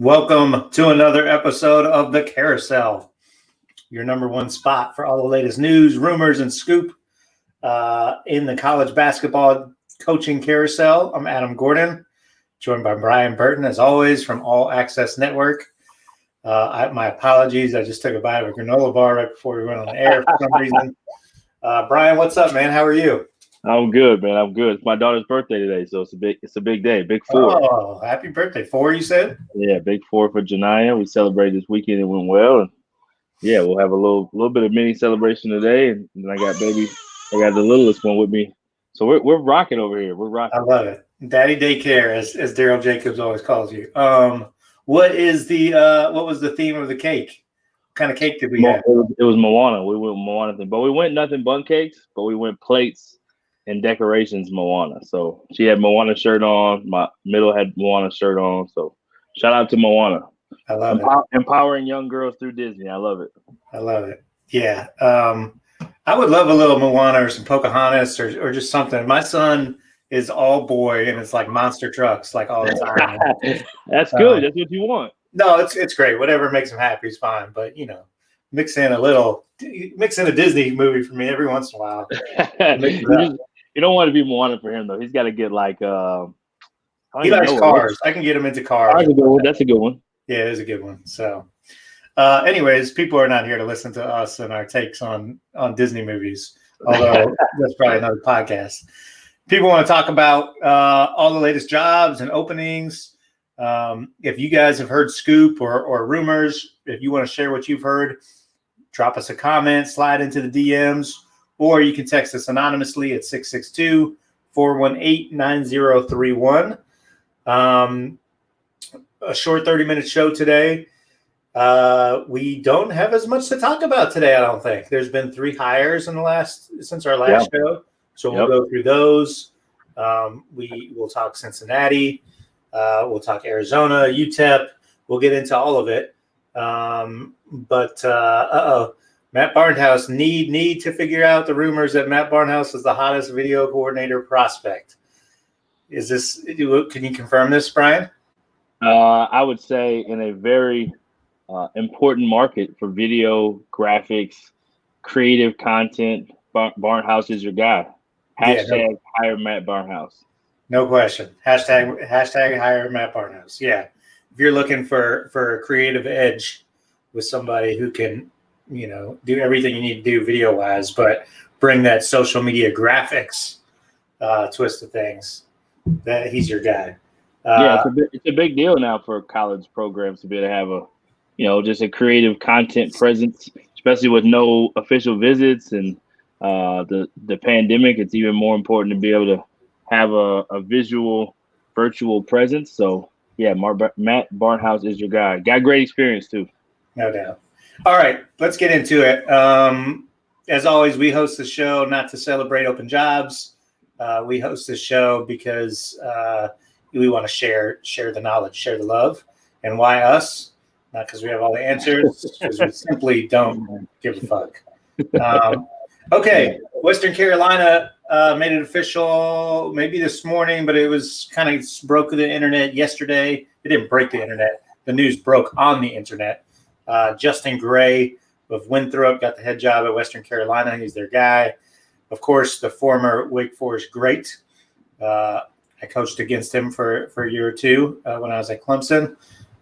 Welcome to another episode of the Carousel, your number one spot for all the latest news, rumors, and scoop in the college basketball coaching carousel. I'm Adam Gordon, joined by Brian Burton, as always, from All Access Network. My apologies. I just took a bite of a granola bar right before we went on the air for some reason. Brian, what's up, man? How are you? I'm good, man. I'm good. It's my daughter's birthday today, so it's a big day. Big 4. Oh, happy birthday. 4, you said? Yeah, big 4 for Janiyah. We celebrated this weekend. It went well. And yeah, we'll have a little bit of mini celebration today. And then I got the littlest one with me. So we're rocking over here. We're rocking. I love it. Daddy daycare, as Daryl Jacobs always calls you. What was the theme of the cake? What kind of cake did we have? It was Moana. We went Moana thing, but we went nothing but cakes, but we went plates and decorations Moana. So she had Moana shirt on. My middle had Moana shirt on. So shout out to Moana. I love it. Empowering young girls through Disney. I love it. I love it. Yeah. I would love a little Moana or some Pocahontas or just something. My son is all boy and it's like monster trucks like all the time. That's good. That's what you want. No, it's great. Whatever makes him happy is fine. But mix in a Disney movie for me every once in a while. You don't want to be Moana for him though. He's got to get like he likes cars. I can get him into cars. That's a good one. Yeah, it is a good one. So anyways, people are not here to listen to us and our takes on Disney movies, although that's probably another podcast. People want to talk about all the latest jobs and openings. If you guys have heard scoop or rumors, if you want to share what you've heard, drop us a comment, slide into the DMs, or you can text us anonymously at 662-418-9031. A short 30-minute show today. We don't have as much to talk about today, I don't think. There's been 3 hires since our last show, so we'll go through those. We will talk Cincinnati. We'll talk Arizona, UTEP. We'll get into all of it. Matt Barnhouse need to figure out the rumors that Matt Barnhouse is the hottest video coordinator prospect. Can you confirm this, Brian? I would say in a very important market for video, graphics, creative content, Barnhouse is your guy. Hashtag hire Matt Barnhouse. No question. Hashtag hire Matt Barnhouse. Yeah. If you're looking for a creative edge with somebody who can, do everything you need to do video wise, but bring that social media graphics twist of things, that he's your guy. It's a big deal now for college programs to be able to have just a creative content presence, especially with no official visits and the pandemic. It's even more important to be able to have a visual virtual presence. So yeah, Matt Barnhouse is your guy. Got great experience too. No doubt. All right, let's get into it. As always, we host the show not to celebrate open jobs. We host this show because we want to share the knowledge, share the love. And why us? Not because we have all the answers, because we simply don't give a fuck. Okay, Western Carolina made it official maybe this morning, but it was kind of broke the internet yesterday. It didn't break the internet. The news broke on the internet. Justin Gray of Winthrop got the head job at Western Carolina. He's their guy. Of course, the former Wake Forest great. I coached against him for a year or two when I was at Clemson.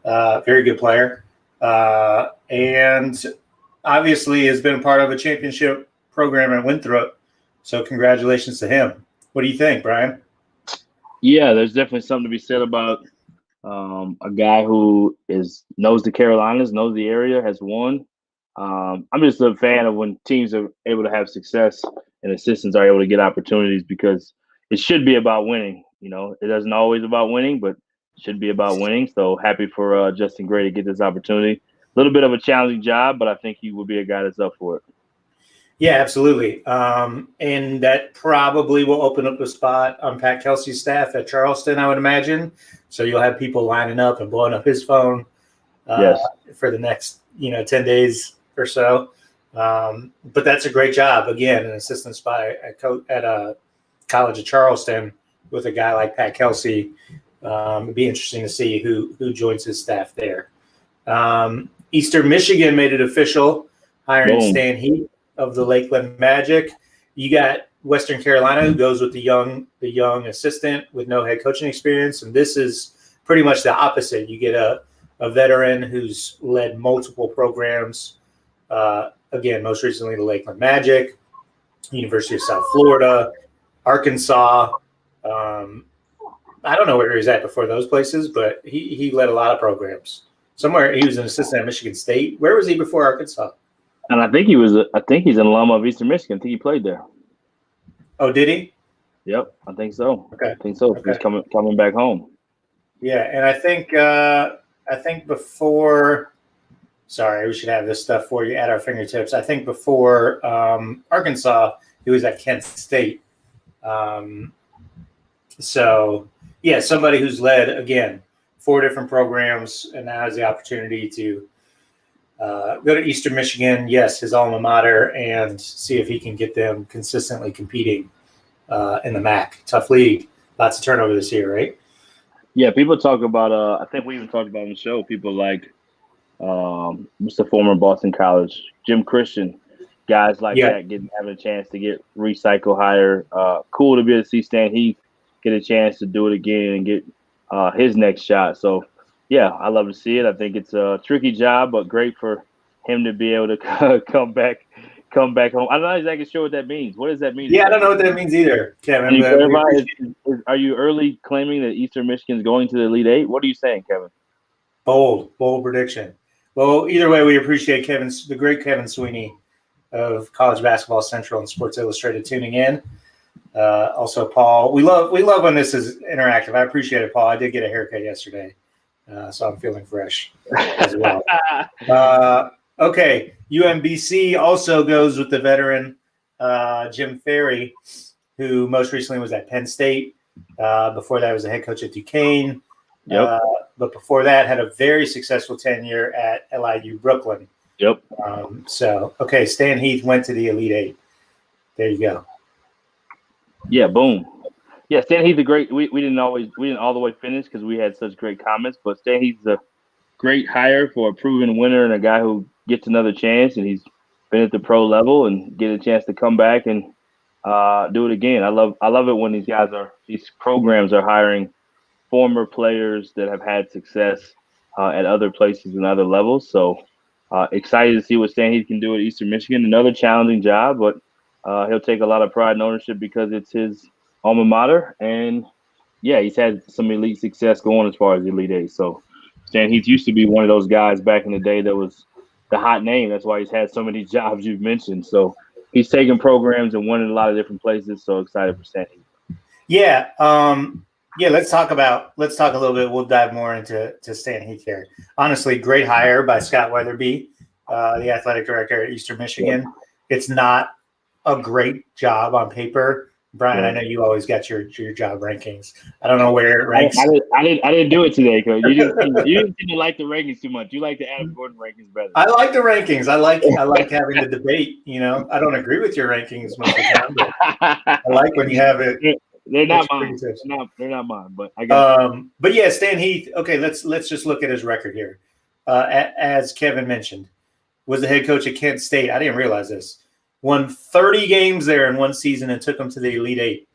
Very good player. And obviously has been part of a championship program at Winthrop. So congratulations to him. What do you think, Brian? Yeah, there's definitely something to be said about a guy who knows the Carolinas, knows the area, has won. I'm just a fan of when teams are able to have success and assistants are able to get opportunities, because it should be about winning. It doesn't always about winning, but it should be about winning. So happy for Justin Gray to get this opportunity. A little bit of a challenging job, but I think he will be a guy that's up for it. Yeah, absolutely. And that probably will open up a spot on Pat Kelsey's staff at Charleston, I would imagine. So you'll have people lining up and blowing up his phone for the next, 10 days or so. But that's a great job. Again, an assistant spy at a college of Charleston with a guy like Pat Kelsey. It'd be interesting to see who joins his staff there. Eastern Michigan made it official, hiring Boom. Stan Heath of the Lakeland Magic. You got Western Carolina, who goes with the young assistant with no head coaching experience, and this is pretty much the opposite. You get a veteran who's led multiple programs. Again, most recently the Lakeland Magic, University of South Florida, Arkansas. I don't know where he was at before those places, but he led a lot of programs. Somewhere he was an assistant at Michigan State. Where was he before Arkansas? And I think he's an alum of Eastern Michigan. I think he played there. Oh, did he? Yep, I think so. Okay. I think so. Okay. He's coming back home. Yeah, and I think before. Sorry, we should have this stuff for you at our fingertips. I think before Arkansas, he was at Kent State. So yeah, somebody who's led again 4 different programs and now has the opportunity to go to Eastern Michigan, yes, his alma mater, and see if he can get them consistently competing in the MAC. Tough league. Lots of turnover this year, right? Yeah, people talk about I think we even talked about on the show, people like what's the former Boston College, Jim Christian, guys like that having a chance to get recycle higher. Cool to be able to see Stan Heath get a chance to do it again and get his next shot. So, yeah, I love to see it. I think it's a tricky job, but great for him to be able to come back home. I'm not exactly sure what that means. What does that mean? Yeah, I don't know what that means either, Kevin. Are you early claiming that Eastern Michigan is going to the Elite Eight? What are you saying, Kevin? Bold prediction. Well, either way, we appreciate the great Kevin Sweeney of College Basketball Central and Sports Illustrated tuning in. Also, Paul, we love when this is interactive. I appreciate it, Paul. I did get a haircut yesterday, so I'm feeling fresh as well. Okay, UMBC also goes with the veteran Jim Ferry, who most recently was at Penn State. Before that, was a head coach at Duquesne. Yep. But before that, had a very successful tenure at LIU Brooklyn. Yep. So, okay, Stan Heath went to the Elite Eight. There you go. Yeah, boom. Yeah, Stan Heath's a great. We didn't all the way finish because we had such great comments, but Stan Heath's a great hire for a proven winner and a guy who gets another chance, and he's been at the pro level and get a chance to come back and do it again. I love it when these programs are hiring former players that have had success at other places and other levels. So excited to see what Stan Heath can do at Eastern Michigan. Another challenging job, but he'll take a lot of pride and ownership because it's his alma mater. And yeah, he's had some elite success going as far as the Elite Eight. So Stan Heath used to be one of those guys back in the day that was the hot name. That's why he's had so many jobs you've mentioned. So he's taken programs and won in a lot of different places. So excited for Stan Heath. Yeah. Let's talk a little bit. We'll dive more into Stan Heath here. Honestly, great hire by Scott Weatherby, the athletic director at Eastern Michigan. Yep. It's not a great job on paper. Brian, I know you always got your job rankings. I don't know where it ranks. I didn't do it today, Coach. You didn't seem to like the rankings too much. You like the Adam Gordon rankings better. I like the rankings. I like having the debate. You know, I don't agree with your rankings most of the time, but I like when you have it. They're not mine. They're not mine. But I got. But yeah, Stan Heath. Okay, let's just look at his record here. As Kevin mentioned, was the head coach at Kent State. I didn't realize this. Won 30 games there in one season and took them to the Elite Eight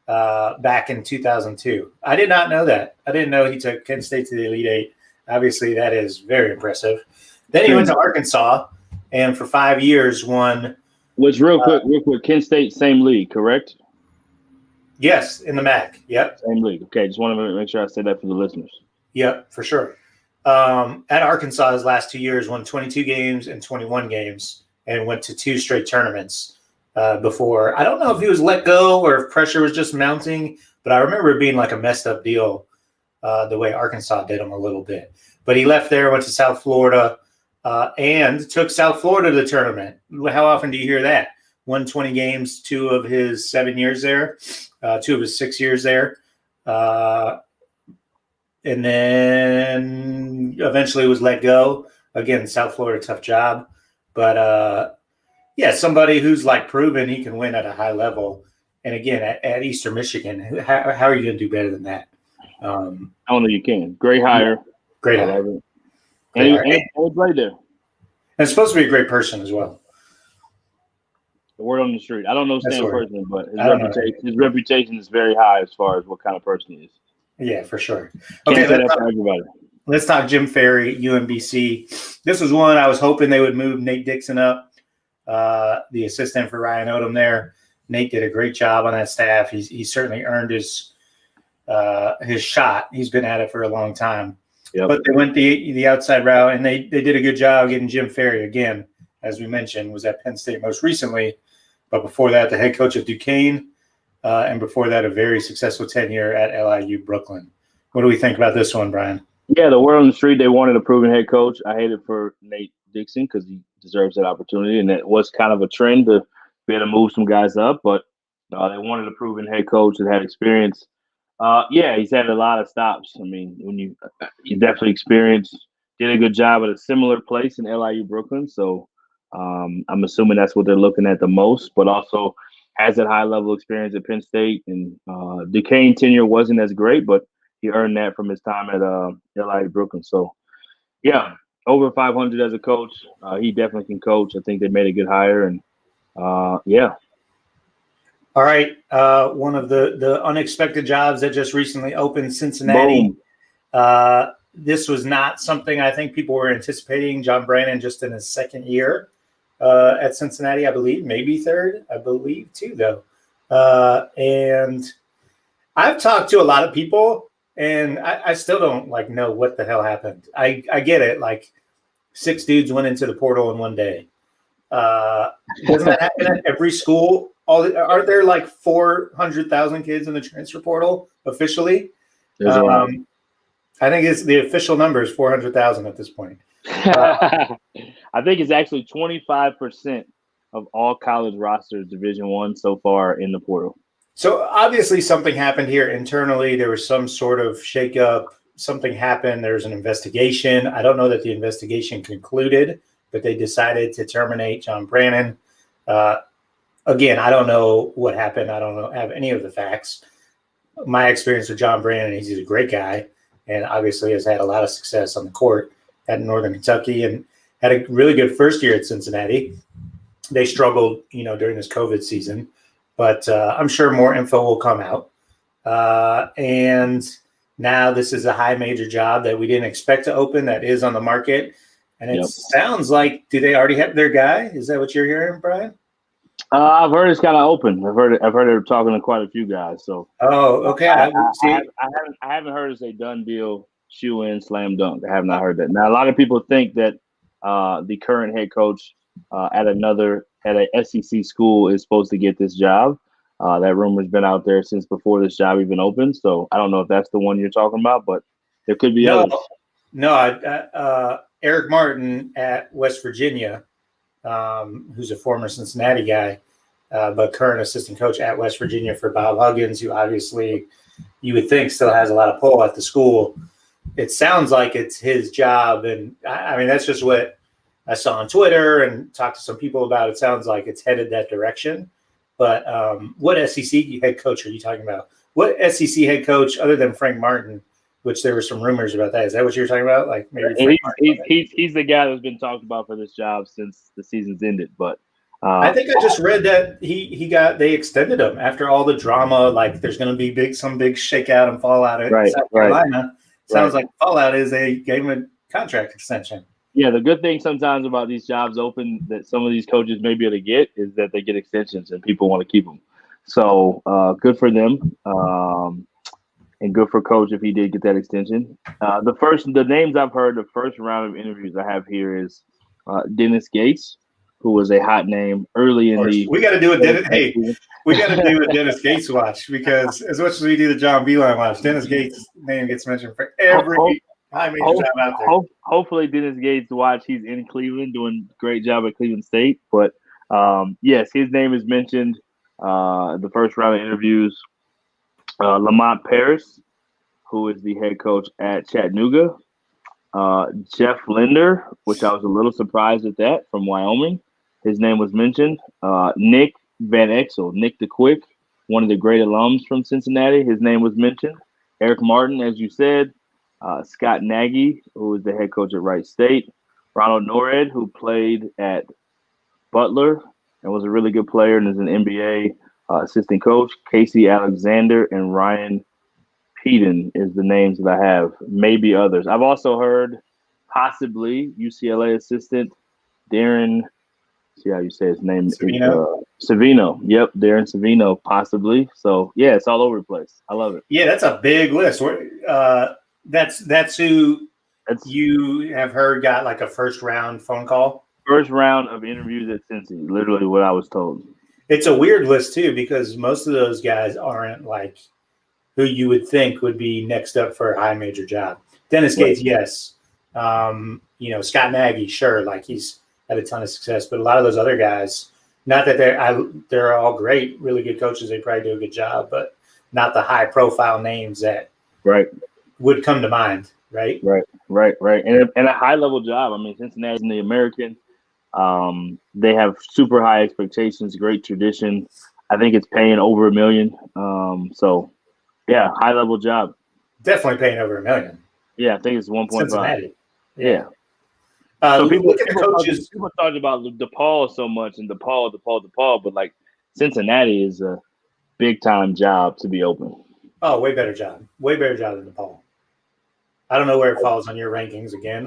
back in 2002. I did not know that. I didn't know he took Kent State to the Elite Eight. Obviously, that is very impressive. Then he went to Arkansas and for 5 years won. Which real quick, Kent State, same league, correct? Yes, in the MAC. Yep. Same league. Okay, just wanted to make sure I said that for the listeners. Yep, for sure. At Arkansas, his last 2 years, won 22 games and 21 games. And went to 2 straight tournaments before. I don't know if he was let go or if pressure was just mounting, but I remember it being like a messed up deal the way Arkansas did him a little bit. But he left there, went to South Florida, and took South Florida to the tournament. How often do you hear that? Won 20 games 2 of his 7 years there, 2 of his 6 years there. And then eventually was let go. Again, South Florida, tough job. But, somebody who's like proven he can win at a high level. And again, at Eastern Michigan, how are you going to do better than that? I don't know. You can. Great hire. Great I hire. love it. Great hire. And he played there. And it's supposed to be a great person as well. The word on the street. I don't know That's Stan the word. personally, but his I don't know. reputation is very high as far as what kind of person he is. Yeah, for sure. Can't Okay, say that for everybody. let's talk Jim Ferry, UMBC. This was one I was hoping they would move Nate Dixon up, the assistant for Ryan Odom there. Nate did a great job on that staff. He's certainly earned his shot. He's been at it for a long time. Yep. But they went the outside route, and they did a good job getting Jim Ferry again, as we mentioned, was at Penn State most recently. But before that, the head coach of Duquesne, and before that, a very successful tenure at LIU Brooklyn. What do we think about this one, Brian? Yeah, the word on the street, they wanted a proven head coach. I hate it for Nate Dixon because he deserves that opportunity, and it was kind of a trend to be able to move some guys up. But they wanted a proven head coach that had experience. Yeah, he's had a lot of stops. I mean, when you definitely experienced, did a good job at a similar place in LIU Brooklyn. So I'm assuming that's what they're looking at the most, but also has that high level experience at Penn State. And Duquesne tenure wasn't as great, but he earned that from his time at LIU Brooklyn. So yeah, over 500 as a coach. He definitely can coach. I think they made a good hire, and yeah. All right. One of the unexpected jobs that just recently opened, Cincinnati. This was not something I think people were anticipating. John Brannon just in his second year at Cincinnati, I believe, maybe third. I believe too, though. And I've talked to a lot of people, and I still don't know what the hell happened. I get it. 6 dudes went into the portal in one day. Doesn't that happen at every school? Aren't there 400,000 kids in the transfer portal officially? I think it's the official number is 400,000 at this point. I think it's actually 25% of all college rosters Division I so far in the portal. So obviously something happened here internally. There was some sort of shakeup. Something happened. There's an investigation. I don't know that the investigation concluded, but they decided to terminate John Brannon. Again, I don't know what happened. I don't have any of the facts. My experience with John Brannon, he's a great guy, and obviously has had a lot of success on the court at Northern Kentucky and had a really good first year at Cincinnati. They struggled, during this COVID season, but I'm sure more info will come out. And now this is a high major job that we didn't expect to open that is on the market. And it sounds like, do they already have their guy? Is that what you're hearing, Brian? I've heard it's kind of open. I've heard they're talking to quite a few guys. So okay. I haven't heard it's a done deal, shoe in, slam dunk. I have not heard that. Now a lot of people think that the current head coach at a SEC school is supposed to get this job. That rumor's been out there since before this job even opened. So I don't know if that's the one you're talking about, but there could be others. No, Eric Martin at West Virginia. Who's a former Cincinnati guy, but current assistant coach at West Virginia for Bob Huggins, who obviously you would think still has a lot of pull at the school. It sounds like it's his job. And I mean, that's just what I saw on Twitter and talked to some people about. It sounds like it's headed that direction. But what SEC head coach are you talking about? What SEC head coach other than Frank Martin, which there were some rumors about that? Is that what you're talking about? Maybe he's the guy that's been talked about for this job since the season's ended. But I think I just read that they extended him after all the drama. There's going to be some big shakeout and fallout at South Carolina. Sounds like fallout is they gave him a contract extension. Yeah, the good thing sometimes about these jobs open that some of these coaches may be able to get is that they get extensions and people want to keep them. So good for them. And good for Coach if he did get that extension. The names I've heard, the first round of interviews I have here is Dennis Gates, who was a hot name early in the. We got to do a Dennis. Hey, we got to do a Dennis Gates watch because as much as we do the John Beilein watch, Dennis Gates' name gets mentioned for every high major job out there. Hopefully, Dennis Gates' watch. He's in Cleveland doing a great job at Cleveland State. But yes, his name is mentioned the first round of interviews. Lamont Paris, who is the head coach at Chattanooga. Jeff Linder, which I was a little surprised at that, from Wyoming. His name was mentioned. Nick Van Exel, Nick the Quick, one of the great alums from Cincinnati. His name was mentioned. Eric Martin, as you said, Scott Nagy, who is the head coach at Wright State, Ronald Norred, who played at Butler and was a really good player and is an NBA assistant coach, Casey Alexander, and Ryan Peden is the names that I have. Maybe others. I've also heard possibly UCLA assistant Darren. See how you say his name? Savino. Yep, Darren Savino, possibly. So yeah, it's all over the place. I love it. Yeah, that's a big list. That's who you have heard got like a first round phone call. First round of interviews at Cincy. Literally what I was told. It's a weird list too because most of those guys aren't like who you would think would be next up for a high major job. Dennis Gates, yes. Scott Nagy, sure, like he's had a ton of success, but a lot of those other guys, not that they're all great, really good coaches, they probably do a good job, but not the high profile names that would come to mind, right? Right. And a high level job. I mean, Cincinnati's in the American. They have super high expectations, great tradition. I think it's paying over $1 million. So yeah, high level job. Definitely paying over $1 million. Yeah, I think it's 1.5. Cincinnati. Yeah. So people talk about DePaul so much and DePaul, but like Cincinnati is a big time job to be open. Oh, way better job than DePaul. I don't know where it falls on your rankings again.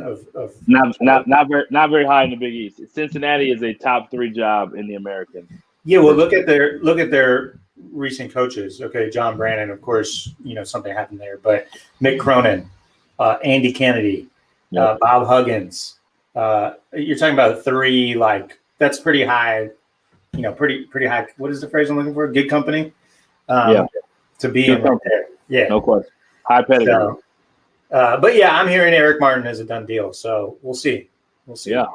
Not very high in the Big East. Cincinnati is a top 3 job in the American. Yeah, well, look at their recent coaches. Okay, John Brannon, of course, something happened there, but Mick Cronin, Andy Kennedy, Bob Huggins. You're talking about 3, like that's pretty high, pretty high. What is the phrase I'm looking for? Good company. To be in right there. Yeah. No question. High pedigree. So, but yeah, I'm hearing Eric Martin is a done deal. So we'll see. Yeah.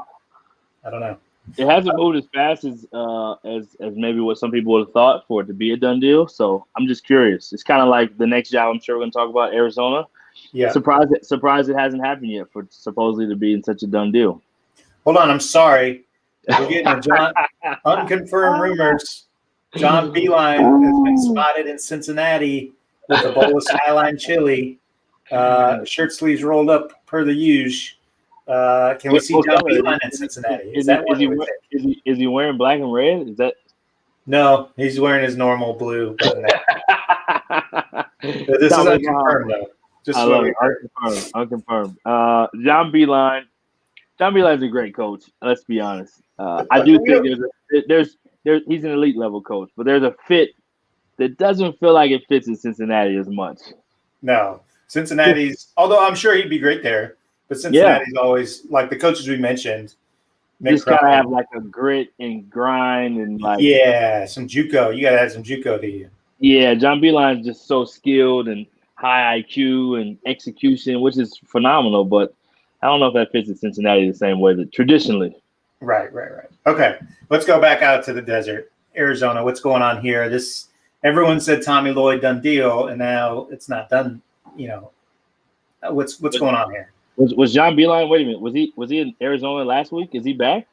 I don't know. It hasn't moved as fast as maybe what some people would have thought for it to be a done deal. So I'm just curious. It's kind of like the next job I'm sure we're going to talk about, Arizona. Yeah. Surprised it hasn't happened yet for supposedly to be in such a done deal. Hold on, I'm sorry. We're getting unconfirmed rumors. John Beilein has been spotted in Cincinnati with a bowl of Skyline chili, shirt sleeves rolled up per the usual. Can we see John Beilein in Cincinnati? Is he wearing black and red? Is that? No, he's wearing his normal blue. This is unconfirmed, though. Just I love it. Unconfirmed. John Beilein. John Beilein's a great coach. Let's be honest. I do think he's an elite level coach, but there's a fit that doesn't feel like it fits in Cincinnati as much. No, Cincinnati's. Although I'm sure he'd be great there, but Cincinnati's always like the coaches we mentioned. Just gotta have like a grit and grind and like some JUCO. You gotta have some JUCO to you. Yeah, John Beilein's just so skilled and high IQ and execution, which is phenomenal. But I don't know if that fits in Cincinnati the same way that traditionally. Right. Okay, let's go back out to the desert, Arizona. What's going on here? Everyone said Tommy Lloyd done deal, and now it's not done. What's going on here? Was John Beilein? Wait a minute. Was he in Arizona last week? Is he back?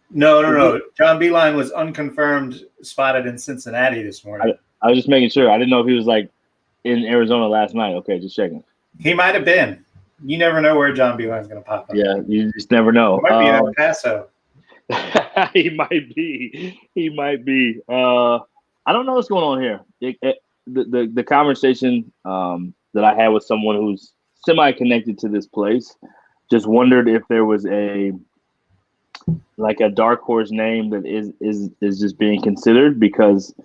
No. John Beilein was unconfirmed, spotted in Cincinnati this morning. I was just making sure. I didn't know if he was like in Arizona last night. Okay, just checking. He might have been. You never know where John Beilein's going to pop up. Yeah, you just never know. He might be in El Paso. He might be. I don't know what's going on here. The conversation that I had with someone who's semi-connected to this place just wondered if there was a dark horse name that is just being considered, because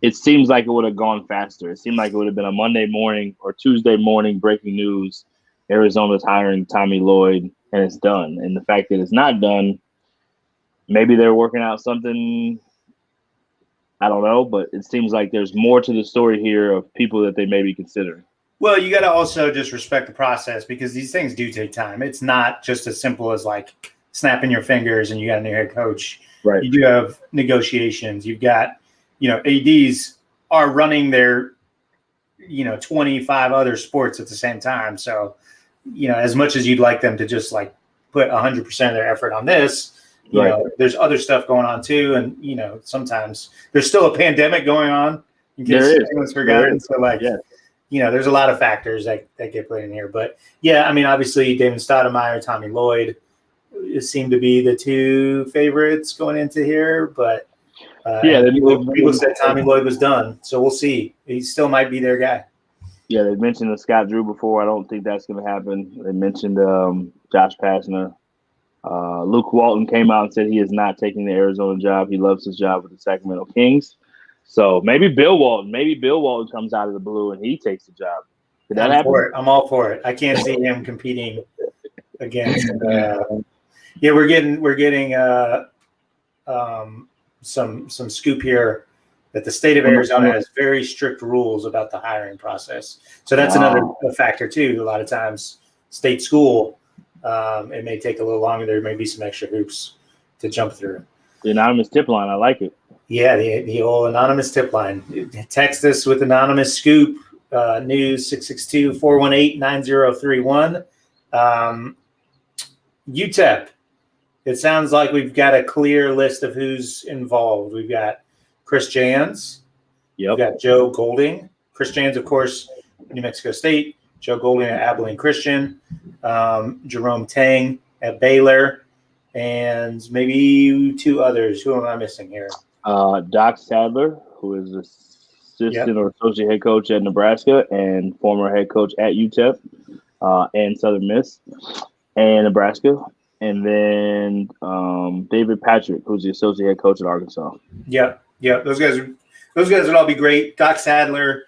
it seems like it would have gone faster. It seemed like it would have been a Monday morning or Tuesday morning breaking news. Arizona's hiring Tommy Lloyd, and it's done. And the fact that it's not done, maybe they're working out something. I don't know, but it seems like there's more to the story here of people that they may be considering. Well, you got to also just respect the process, because these things do take time. It's not just as simple as like snapping your fingers and you got a new head coach. Right. You do have negotiations. You've got, ADs are running their, 25 other sports at the same time. So, as much as you'd like them to just like put 100% of their effort on this, there's other stuff going on too. And, sometimes there's still a pandemic going on in case anyone's forgotten. So there's a lot of factors that get played in here. But yeah, I mean, obviously David Stoudemire, Tommy Lloyd seem to be the two favorites going into here. But people said Tommy Lloyd was done, so we'll see. He still might be their guy. Yeah, they mentioned Scott Drew before. I don't think that's going to happen. They mentioned Josh Pastner. Luke Walton came out and said he is not taking the Arizona job. He loves his job with the Sacramento Kings. So maybe Bill Walton comes out of the blue and he takes the job. Did that happen? I'm all for it. I can't see him competing against. We're getting some scoop here that the state of Arizona has very strict rules about the hiring process. So that's another factor too. A lot of times, state school, it may take a little longer. There may be some extra hoops to jump through. The anonymous tip line, I like it. Yeah, the old anonymous tip line. Text us with anonymous scoop news 662-418-9031. UTEP. It sounds like we've got a clear list of who's involved. We've got Chris Jans. Yep. We've got Joe Golding. Chris Jans, of course, New Mexico State. Joe Golding at Abilene Christian. Jerome Tang at Baylor. And maybe two others. Who am I missing here? Doc Sadler, who is assistant or associate head coach at Nebraska and former head coach at UTEP and Southern Miss and Nebraska. And then David Patrick, who's the associate head coach at Arkansas. Yep. Those guys would all be great. Doc Sadler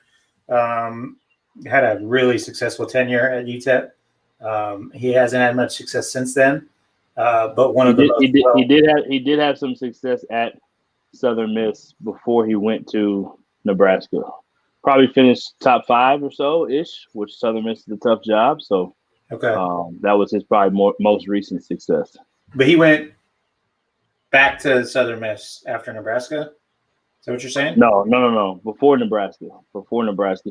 had a really successful tenure at UTEP. He hasn't had much success since then. But he did have some success at Southern Miss before he went to Nebraska. Probably finished top 5 or so ish, which Southern Miss is a tough job. So that was his probably most recent success. But he went back to Southern Miss after Nebraska. Is that what you're saying? No. Before Nebraska,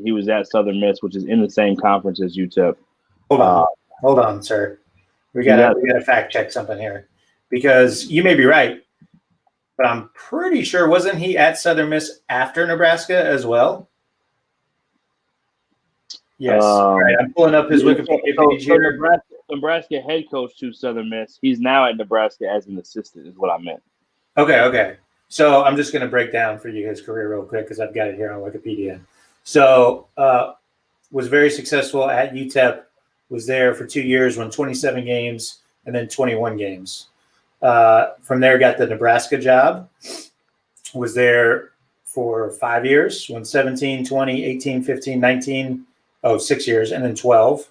he was at Southern Miss, which is in the same conference as UTEP. Hold on, sir. We gotta fact check something here, because you may be right, but I'm pretty sure wasn't he at Southern Miss after Nebraska as well? Yes. All right, I'm pulling up his Wikipedia page here. Nebraska head coach to Southern Miss. He's now at Nebraska as an assistant, is what I meant. Okay. So I'm just going to break down for you his career real quick because I've got it here on Wikipedia. So was very successful at UTEP. Was there for 2 years, won 27 games, and then 21 games. From there, got the Nebraska job. Was there for 5 years, won 17, 20, 18, 15, 19, 6 years, and then 12,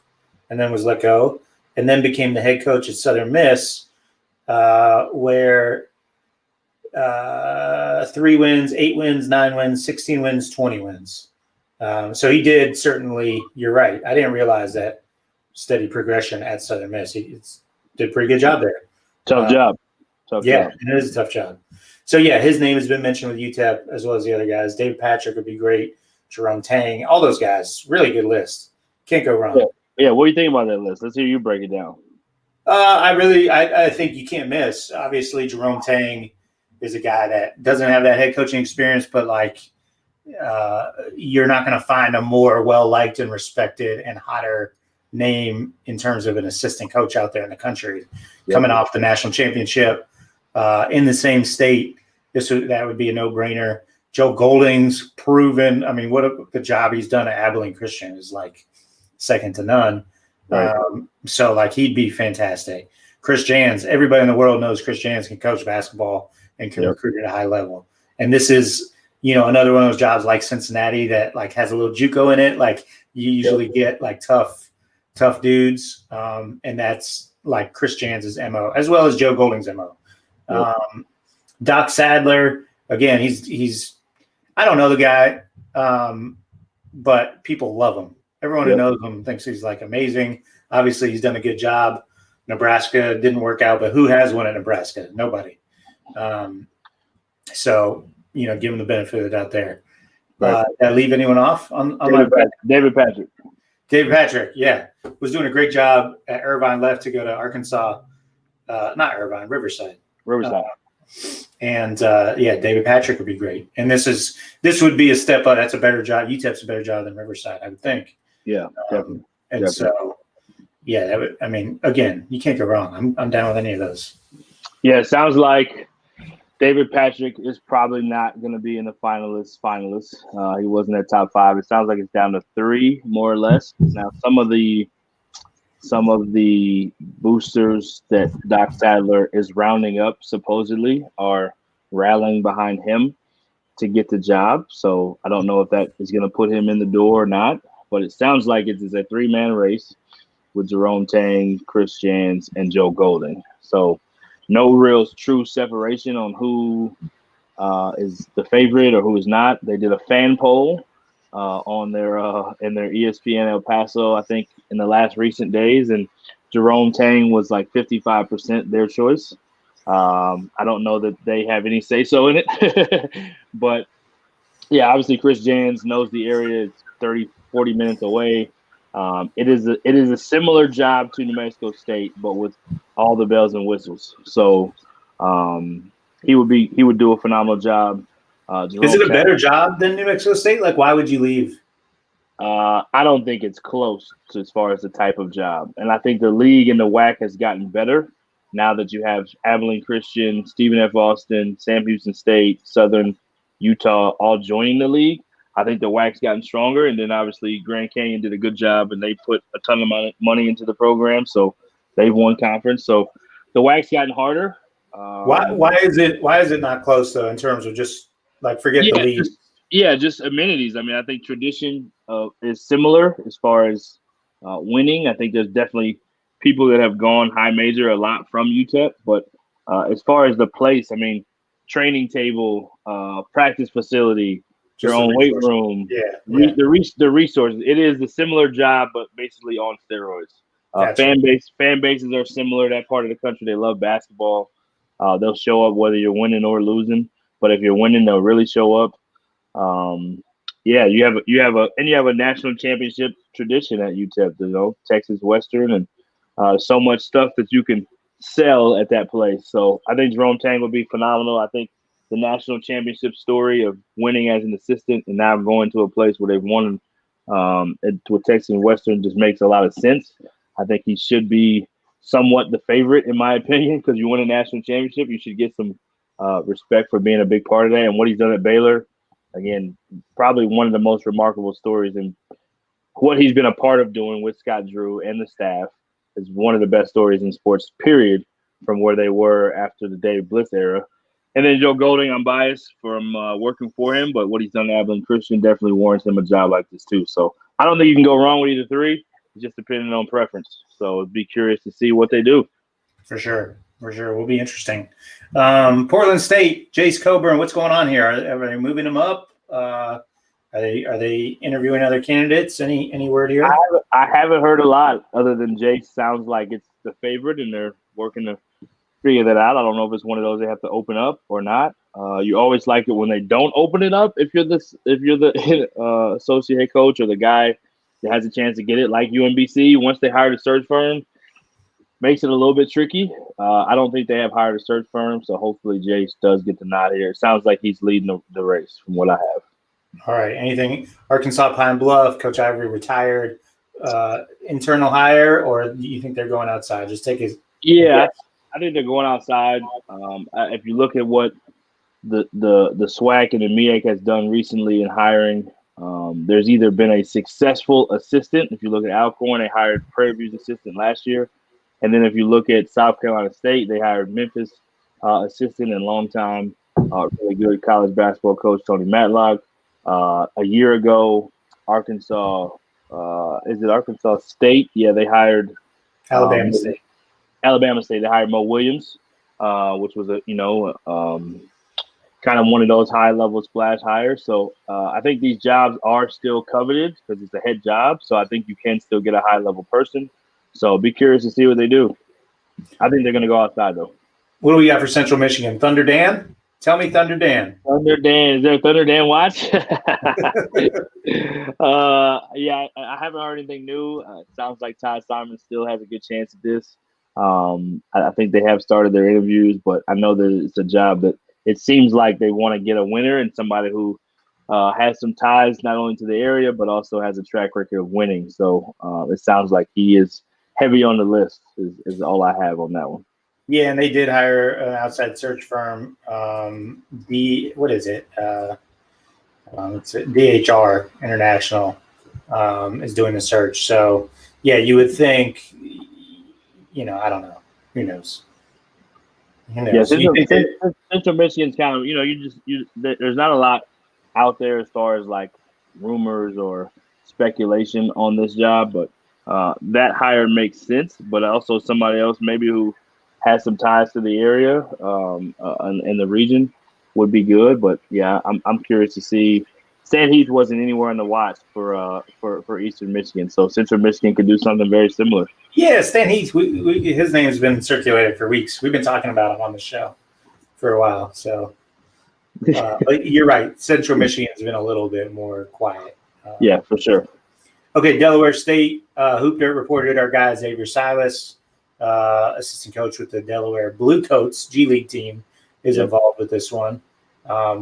and then was let go, and then became the head coach at Southern Miss, where 3 wins, 8 wins, 9 wins, 16 wins, 20 wins. So he did certainly, you're right. I didn't realize that steady progression at Southern Miss. He did a pretty good job there. Tough job. It is a tough job. So, his name has been mentioned with UTEP as well as the other guys. David Patrick would be great. Jerome Tang, all those guys. Really good list. Can't go wrong. Yeah, what do you think about that list? Let's hear you break it down. I think you can't miss. Obviously, Jerome Tang is a guy that doesn't have that head coaching experience, but you're not going to find a more well-liked and respected and hotter name in terms of an assistant coach out there in the country. Coming off the national championship in the same state, that would be a no-brainer. Joe Golding's proven. I mean, the job he's done at Abilene Christian is second to none. Right. So he'd be fantastic. Chris Jans, everybody in the world knows Chris Jans can coach basketball and can recruit at a high level. And this is, another one of those jobs like Cincinnati that has a little JUCO in it. You usually get tough dudes. And that's Chris Jans' MO, as well as Joe Golding's MO. Doc Sadler, again, he's I don't know the guy, but people love him. Everyone who knows him thinks he's amazing. Obviously, he's done a good job. Nebraska didn't work out, but who has won at Nebraska? Nobody. So, give him the benefit of the doubt there. Right. Did I leave anyone off on David Patrick. David Patrick, was doing a great job at Irvine. Left to go to Arkansas. Not Irvine, Riverside. And David Patrick would be great. And this would be a step up. That's a better job. UTEP's a better job than Riverside, I would think. Yeah, definitely. And definitely. so, again, you can't go wrong. I'm down with any of those. Yeah, it sounds like David Patrick is probably not going to be in the finalists. He wasn't at top 5. It sounds like it's down to 3, more or less. Now, some of the boosters that Doc Sadler is rounding up supposedly are rallying behind him to get the job. So I don't know if that is going to put him in the door or not. But it sounds like it is a 3-man race with Jerome Tang, Chris Jans, and Joe Golding. So no real true separation on who is the favorite or who is not. They did a fan poll on their in their ESPN El Paso, I think, in the last recent days, and Jerome Tang was like 55% their choice. I don't know that they have any say so in it, but yeah, obviously Chris Jans knows the area. It's 30-40 minutes away. It is a similar job to New Mexico State, but with all the bells and whistles. So he would do a phenomenal job. Is it a better job than New Mexico State? Like, why would you leave? I don't think it's close as far as the type of job. And I think the league and the WAC has gotten better now that you have Abilene Christian, Stephen F. Austin, Sam Houston State, Southern, Utah all joining the league. I think the WAC's gotten stronger. And then obviously Grand Canyon did a good job and they put a ton of money into the program. So they've won conference. So the WAC's gotten harder. Why is it not close though in terms of just like forget the league? Just amenities. I mean, I think tradition is similar as far as winning. I think there's definitely people that have gone high major a lot from UTEP, but as far as the place, I mean, training table, practice facility, your own weight room, the resources. It is a similar job, but basically on steroids. Fan bases are similar. That part of the country, they love basketball. They'll show up whether you're winning or losing. But if you're winning, they'll really show up. You have a national championship tradition at UTEP. Texas Western, and so much stuff that you can sell at that place. So I think Jerome Tang will be phenomenal. I think the national championship story of winning as an assistant and now going to a place where they've won with Texas Western just makes a lot of sense. I think he should be somewhat the favorite, in my opinion, because you win a national championship. You should get some respect for being a big part of that. And what he's done at Baylor, again, probably one of the most remarkable stories. And what he's been a part of doing with Scott Drew and the staff is one of the best stories in sports, period, from where they were after the Dave Bliss era. And then Joe Golding, I'm biased from working for him, but what he's done at Abilene Christian definitely warrants him a job like this too. So I don't think you can go wrong with either 3. It's just depending on preference. So be curious to see what they do. For sure. Will be interesting. Portland State, Jace Coburn, what's going on here? Are they moving him up? Are they interviewing other candidates? Any word here? I haven't heard a lot other than Jace sounds like it's the favorite and they're working to figure that out. I don't know if it's one of those they have to open up or not. You always like it when they don't open it up if you're the associate head coach or the guy that has a chance to get it, like UMBC. Once they hired a search firm, makes it a little bit tricky. I don't think they have hired a search firm, so hopefully Jace does get the nod here. It sounds like he's leading the race from what I have. All right. Anything? Arkansas Pine Bluff, Coach Ivory retired. Internal hire, or do you think they're going outside? Just take his. Yeah, I think they're going outside. If you look at what the SWAC and the MEAC has done recently in hiring, there's either been a successful assistant. If you look at Alcorn, they hired Prairie View's assistant last year. And then if you look at South Carolina State, they hired Memphis assistant and longtime really good college basketball coach Tony Matlock. A year ago, Arkansas Arkansas State? Yeah, they hired Alabama State. Alabama State. They hired Mo Williams, which was kind of one of those high-level splash hires. So I think these jobs are still coveted because it's a head job. So I think you can still get a high-level person. So be curious to see what they do. I think they're going to go outside, though. What do we got for Central Michigan? Thunder Dan? Tell me Thunder Dan. Thunder Dan. Is there a Thunder Dan watch? Yeah, I haven't heard anything new. It sounds like Todd Simon still has a good chance at this. I think they have started their interviews, but I know that it's a job that it seems like they want to get a winner and somebody who has some ties not only to the area but also has a track record of winning. So it sounds like he is heavy on the list. Is all I have on that one. Yeah, and they did hire an outside search firm. What is it? It's DHR International is doing the search. So yeah, you would think, I don't know. Who knows? Yeah, Central Michigan's kind of, there's not a lot out there as far as like rumors or speculation on this job, but that hire makes sense. But also somebody else maybe who has some ties to the area in the region would be good. But yeah, I'm curious to see. Stan Heath wasn't anywhere on the watch for Eastern Michigan, so Central Michigan could do something very similar. Yeah, Stan Heath. His name's been circulated for weeks. We've been talking about him on the show for a while. So, but you're right. Central Michigan's been a little bit more quiet. Yeah, for sure. Okay, Delaware State. Hoop Dirt reported our guy Xavier Silas, assistant coach with the Delaware Bluecoats G League team, is involved with this one,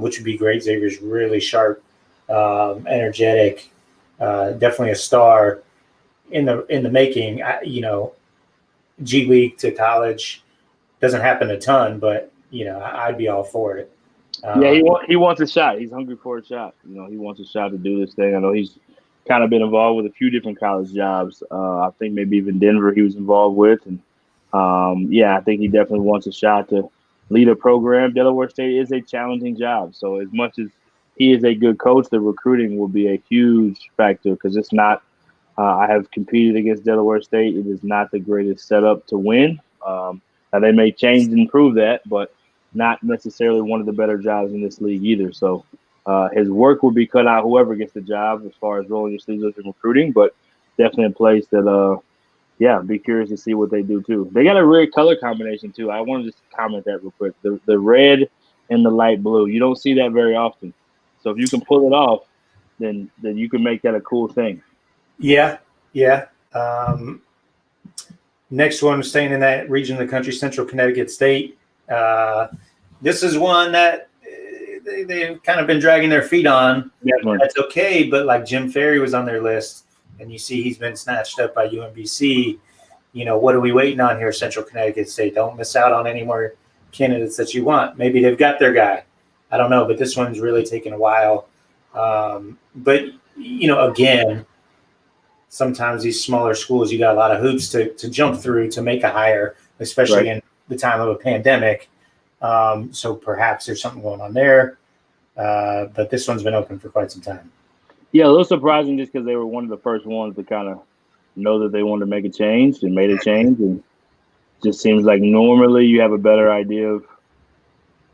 which would be great. Xavier's really sharp, energetic, definitely a star in the making. G League to college doesn't happen a ton, but I'd be all for it. Yeah, he wants a shot. He's hungry for a shot. He wants a shot to do this thing. I know he's kind of been involved with a few different college jobs. I think maybe even Denver he was involved with. And I think he definitely wants a shot to lead a program. Delaware State is a challenging job. So as much as he is a good coach, the recruiting will be a huge factor because it's not I have competed against Delaware State. It is not the greatest setup to win. Now they may change and improve that, but not necessarily one of the better jobs in this league either. So his work will be cut out whoever gets the job as far as rolling your sleeves up in recruiting, but definitely a place that, be curious to see what they do too. They got a rare color combination too. I want to just comment that real quick. The red and the light blue. You don't see that very often. So if you can pull it off, then you can make that a cool thing. Yeah. Next one, staying in that region of the country, Central Connecticut State. This is one that they've kind of been dragging their feet on. Definitely. That's okay, but like Jim Ferry was on their list, and you see he's been snatched up by UMBC. What are we waiting on here, Central Connecticut State? Don't miss out on any more candidates that you want. Maybe they've got their guy. I don't know, but this one's really taken a while. But again, sometimes these smaller schools, you got a lot of hoops to jump through to make a hire, especially in the time of a pandemic. So perhaps there's something going on there. But this one's been open for quite some time. Yeah, a little surprising just because they were one of the first ones to kind of know that they wanted to make a change and made a change. And just seems like normally you have a better idea of,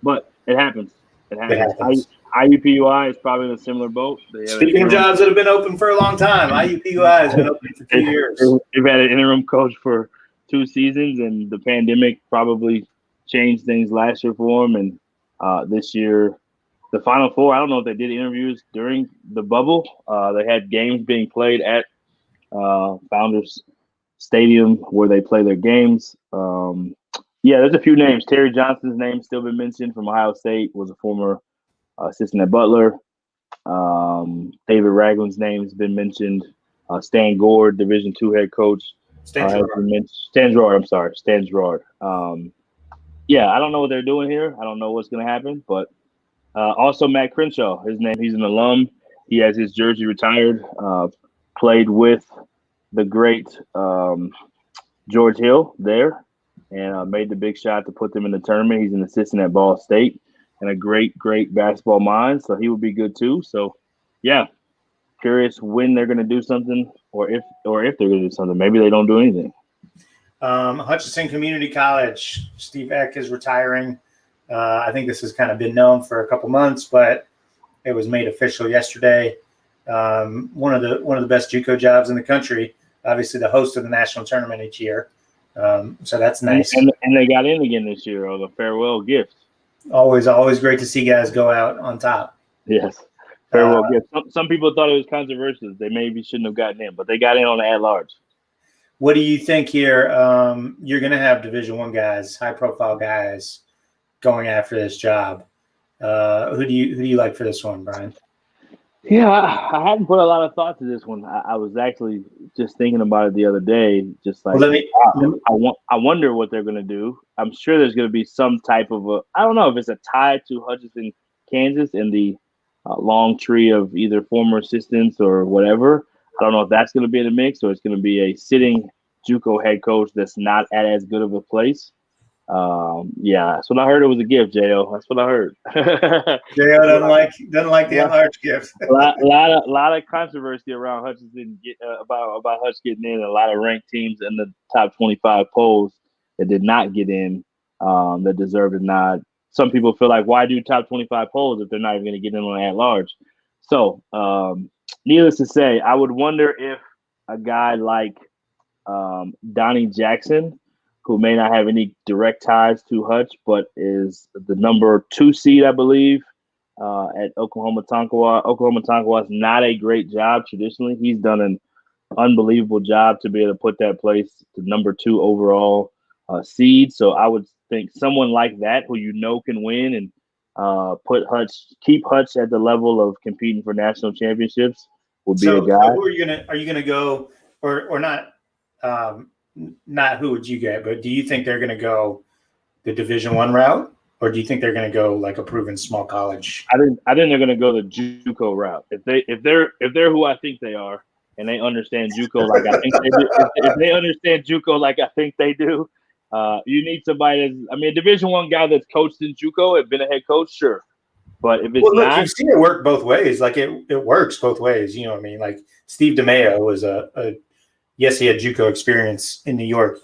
but it happens. It happens. IUPUI is probably in a similar boat. Speaking of jobs that have been open for a long time, IUPUI has been open for 2 years. They've had an interim coach for 2 seasons, and the pandemic probably changed things last year for them. And this year, the Final Four, I don't know if they did interviews during the bubble. They had games being played at Founders Stadium where they play their games. There's a few names. Terry Johnson's name still been mentioned from Ohio State, was a former assistant at Butler. David Ragland's name has been mentioned. Stan Gord, Division II head coach. Stan Gerard. I don't know what they're doing here. I don't know what's going to happen. But also Matt Crenshaw, his name, he's an alum. He has his jersey retired. Played with the great George Hill there and made the big shot to put them in the tournament. He's an assistant at Ball State. And a great basketball mind, so he would be good too. So, curious when they're going to do something, or if they're going to do something. Maybe they don't do anything. Hutchinson Community College, Steve Eck is retiring. I think this has kind of been known for a couple months, but it was made official yesterday. One of the best JUCO jobs in the country. Obviously, the host of the national tournament each year. So that's nice. And they got in again this year on a farewell gift. Always great to see guys go out on top. Yes. Farewell gift. Some people thought it was controversial. They maybe shouldn't have gotten in, but they got in on the at-large. What do you think here? You're going to have Division I guys, high-profile guys going after this job. Who do you like for this one, Brian? Yeah, I hadn't put a lot of thought to this one. I was actually just thinking about it the other day. Just like, Well, I wonder what they're gonna do. I'm sure there's gonna be some type of a. I don't know if it's a tie to Hutchinson, Kansas, and the long tree of either former assistants or whatever. I don't know if that's gonna be in the mix or it's gonna be a sitting JUCO head coach that's not at as good of a place. Yeah, that's what I heard. It was a gift, Jo. That's what I heard. J.O. doesn't like the at-large gift. lot of controversy around Hutchinson about Hutch getting in. A lot of ranked teams in the top 25 polls that did not get in, that deserved a nod. Some people feel like, why do top 25 polls if they're not even going to get in on at large? So, needless to say, I would wonder if a guy like Donnie Jackson, who may not have any direct ties to Hutch, but is the number 2 seed, I believe, at Oklahoma Tonkawa. Oklahoma Tonkawa is not a great job traditionally. He's done an unbelievable job to be able to put that place to number 2 overall seed. So I would think someone like that who can win and keep Hutch at the level of competing for national championships would be a guy. So who are you gonna go or not? Not who would you get, but do you think they're going to go the Division I route, or do you think they're going to go like a proven small college? I think they're going to go the JUCO route. If they're who I think they are, and they understand JUCO like I think they do, if they understand JUCO like I think they do, you need somebody a Division I guy that's coached in JUCO and been a head coach, sure. But if it's not, you've seen it work both ways. Like it works both ways. You know what I mean? Like Steve DeMeo was yes, he had JUCO experience in New York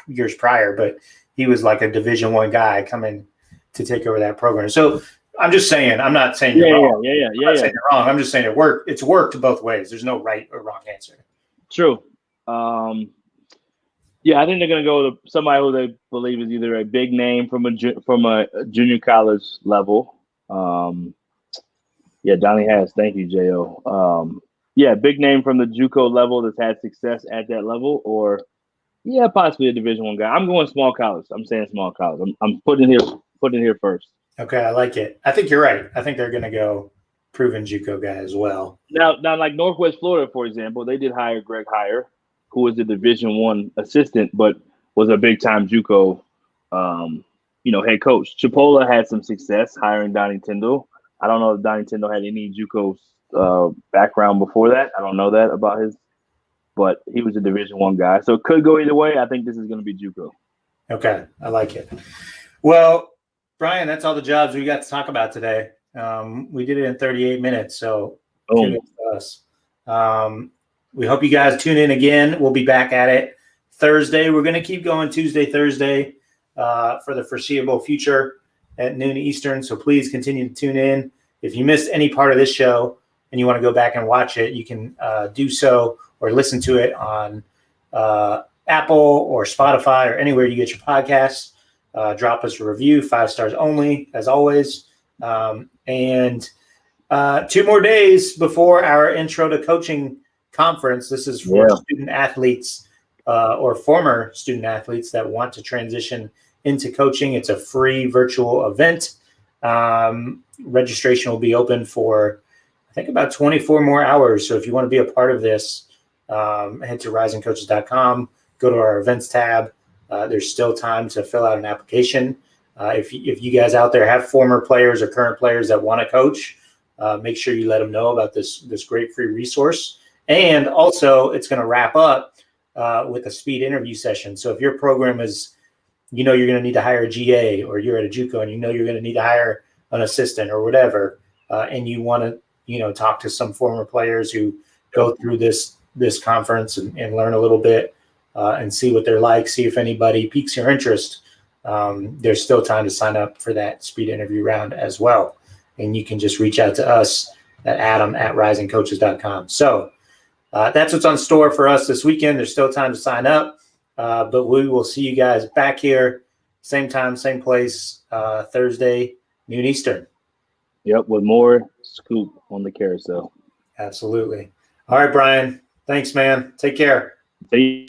years prior, but he was like a Division I guy coming to take over that program. So I'm just saying, I'm not saying you're wrong. I'm not saying you're wrong. I'm just saying it worked. It's worked both ways. There's no right or wrong answer. True. Yeah, I think they're going to go to somebody who they believe is either a big name from a junior college level. Yeah, Donnie Hass. Thank you, Jo. Yeah, big name from the JUCO level that's had success at that level, or possibly a Division I guy. I'm going small college. I'm saying small college. I'm putting it here first. Okay, I like it. I think you're right. I think they're going to go proven JUCO guy as well. Now, like Northwest Florida, for example, they did hire Greg Heyer, who was a Division I assistant, but was a big time JUCO, head coach. Chipola had some success hiring Donnie Tyndall. I don't know if Donnie Tyndall had any JUCO background before that. I don't know that about his, but he was a Division I guy. So it could go either way. I think this is going to be JUCO. Okay, I like it. Well, Brian, that's all the jobs we got to talk about today. We did it in 38 minutes, so kudos to us. We hope you guys tune in again. We'll be back at it Thursday. We're going to keep going Tuesday, Thursday for the foreseeable future at noon Eastern. So please continue to tune in. If you missed any part of this show and you want to go back and watch it, you can do so or listen to it on Apple or Spotify or anywhere you get your podcasts. Drop us a review, 5 stars only, as always. And 2 more days before our Intro to Coaching conference. This is for student athletes or former student athletes that want to transition into coaching. It's a free virtual event. Registration will be open for, I think, about 24 more hours. So if you want to be a part of this, head to risingcoaches.com, go to our events tab. There's still time to fill out an application. If you guys out there have former players or current players that want to coach, make sure you let them know about this great free resource. And also, it's going to wrap up with a speed interview session. So if your program is, you're going to need to hire a GA, or you're at a JUCO and you're going to need to hire an assistant or whatever, and you want to, talk to some former players who go through this conference and learn a little bit and see what they're like, see if anybody piques your interest, there's still time to sign up for that speed interview round as well. And you can just reach out to us at adam@risingcoaches.com. So that's what's on store for us this weekend. There's still time to sign up, but we will see you guys back here, same time, same place, Thursday, noon Eastern. Yep, with more scoop on the carousel. Absolutely. All right, Brian. Thanks, man. Take care. See you.